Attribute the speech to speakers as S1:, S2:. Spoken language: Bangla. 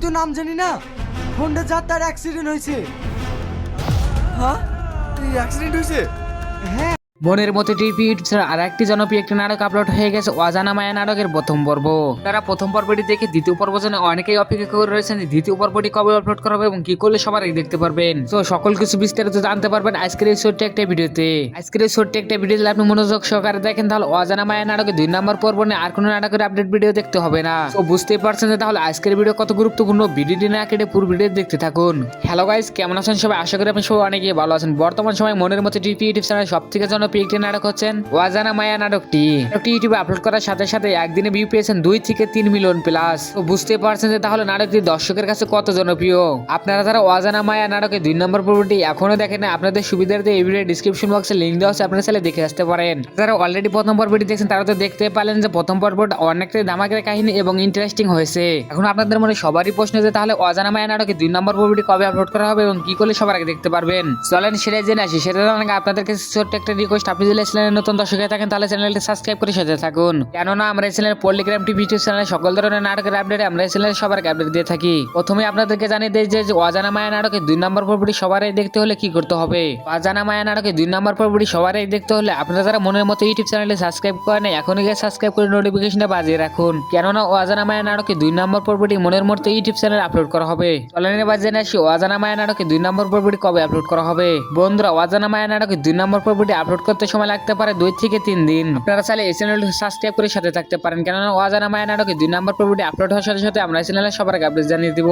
S1: তো নাম জানি না, ফোনটা যার তার অ্যাক্সিডেন্ট হয়েছে।
S2: হ্যাঁ, অ্যাক্সিডেন্ট হয়েছে?
S1: হ্যাঁ।
S3: মনের মতো টিভি ছাড়া আর একটি জনপ্রিয় একটি নাটক আপলোড হয়ে গেছে, অজানা মায়া নাটকের প্রথম পর্ব। তারা প্রথম পর্বটি দেখে দ্বিতীয় পর্ব জন্য অনেকেই অপেক্ষা করে রয়েছেন যে দ্বিতীয় পর্বটি কবে আপলোড করা হবে এবং কি করলে সবার আগে দেখতে পারবেন। তো সকল কিছু বিস্তারিত জানতে পারবেন আজকের এই ছোট্ট একটা ভিডিওতে। আজকের এই ছোট্ট একটা ভিডিওতে আপনি মনোযোগ সহকারে দেখেন, তাহলে অজানা মায়া নাটকের 2 নম্বর পর্ব নিয়ে আর কোনো নাটকের আপডেট ভিডিও দেখতে হবে না। তো বুঝতেই পারছেন যে তাহলে আজকের ভিডিও কত গুরুত্বপূর্ণ। ভিডিওটি না কেটে পুরো ভিডিও দেখতে থাকুন। হ্যালো গাইস, কেমন আছেন সবাই? আশা করি আপনি সবাই অনেকেই ভালো আছেন। বর্তমান সময় মনের মতো টিভি ইউটিউব চ্যানেল সবথেকে জনপ্রিয় একটি নাটক হচ্ছে অজানা মায়া নাটকটি। ইউটিউবে আপলোড করার সাথে সাথে একদিনে ভিউ পেয়েছেন 2 থেকে 3 মিলিয়ন প্লাস। তো বুঝতে পারছেন যে তাহলে নাটকটি দর্শকের কাছে কত জনপ্রিয়। আপনারা যারা অজানা মায়া নাটকের 2 নম্বর পর্বটি এখনো দেখেন না, আপনাদের সুবিধার্থে এই ভিডিও ডেসক্রিপশন বক্সে লিংক দেওয়া আছে, আপনারা চাইলে দেখে আসতে পারেন। যারা অলরেডি প্রথম পর্বটি দেখছেন তারা তো দেখতে পারলেন যে প্রথম পর্বটা অনেকটাই ধামাকের কাহিনী এবং ইন্টারেস্টিং হয়েছে। এখন আপনাদের মনে সবারই প্রশ্ন যে তাহলে অজানা মায়া নাটকের 2 নম্বর পর্বটি কবে আপলোড করা হবে এবং কি করলে সবার আগে দেখতে পারবেন। চলেন সেটাই জেনে আসি। সেটা জানার আগে আপনাদের কাছে ছোট্ট একটা রিকোয়েস্ট, আপনি যদি চ্যানেলে নতুন দর্শক হয়ে থাকেন তাহলে চ্যানেলটি সাবস্ক্রাইব করে সাথে থাকুন, কেননা আমরা এই চ্যানেল পল্লিগ্রাম টিভি ইউটিউব চ্যানেলে সকল ধরনের নাটকের আপডেট আমরা এই চ্যানেলে সবার আপডেট দিয়ে থাকি। প্রথমে আপনাদেরকে জানিয়ে দেই যে অজানা মায়া নাটকের 2 নম্বর পর্বটি সবারই দেখতে হলে কি করতে হবে। অজানা মায়া নাটকের 2 নম্বর পর্বটি সবারই দেখতে হলে আপনারা যারা মনের মতো ইউটিউব চ্যানেলে সাবস্ক্রাইব করেন এখনই গিয়ে সাবস্ক্রাইব করে নোটিফিকেশনটা বাজিয়ে রাখুন, কেননা অজানা মায়া নাটকের 2 নম্বর পর্বটি মনের মতো ইউটিউব চ্যানেলে আপলোড করা হবে। চলেন এবার জেনে আসি অজানা মায়া নাটকের 2 নম্বর পর্বটি কবে আপলোড করা হবে। বন্ধুরা, অজানা মায়া নাটকের 2 নম্বর পর্বটি আপলোড করতে সময় লাগতে পারে 2 থেকে 3 দিন। আপনারা চাইলে এই চ্যানেলটি সাবস্ক্রাইব করে সাথে থাকতে পারেন, কেননা অজানা মায়া নাটকের 2 নম্বর পর্বটি আপলোড হওয়ার সাথে সাথে আমরা এই চ্যানেলে সবার আগে আপডেট জানিয়ে দিব।